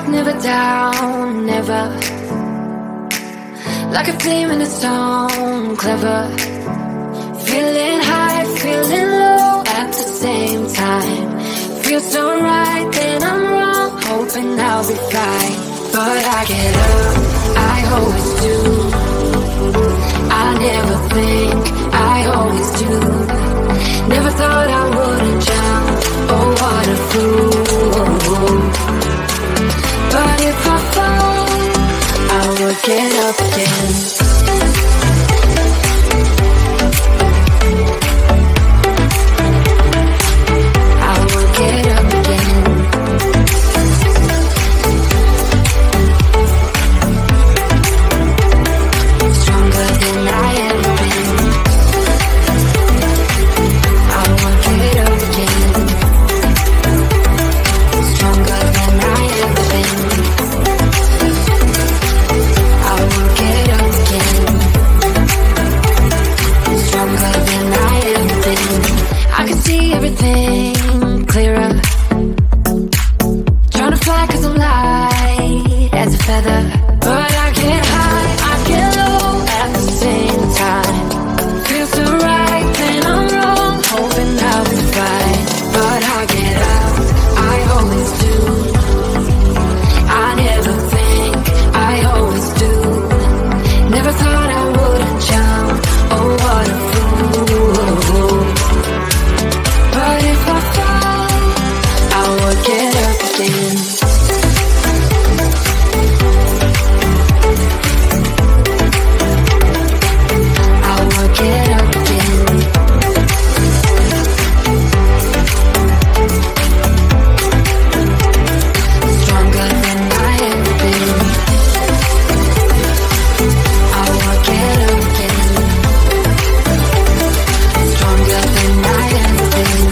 never down, never. Like a flame in a song, clever. Feeling high, feeling low at the same time. Feels so right, then I'm wrong, hoping I'll be fine. But I get up, I always do. I never think, I always do. Never thought I wouldn't jump, oh what a fool. But if I fall, I will get up again. I will get up again. Stronger than I ever been. I will get up again. Stronger than I ever been. I will get up again. Stronger than I ever been. I can see everything clearer. Trying to fly 'cause I'm light as a feather. But I get high, I get low at the same time. Feels so right, then I'm wrong, hoping I'll be fine. But I get up, I always do. I never think, I always do. Never thought I wouldn't jump, oh what a fool. But if I fall, I will get up again. I will get up again. Stronger than I ever been. I will get up again. Stronger than I ever been.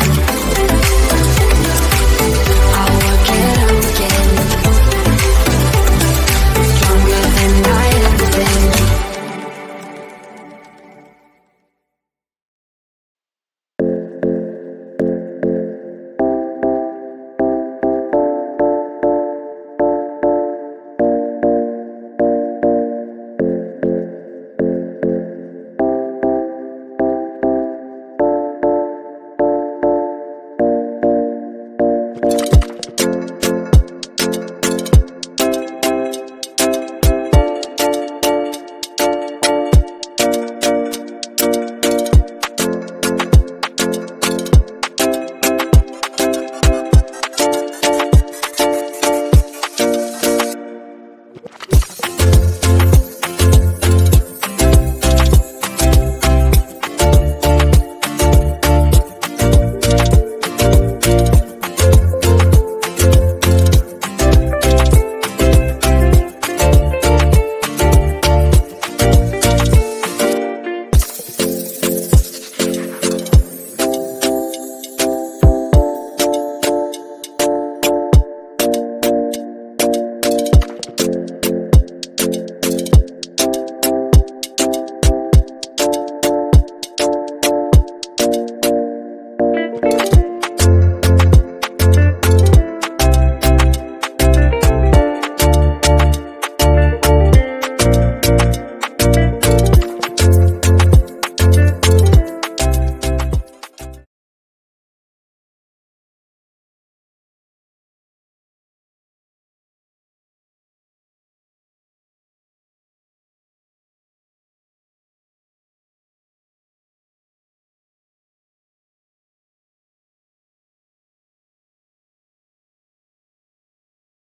I will get up again. Stronger than I ever been.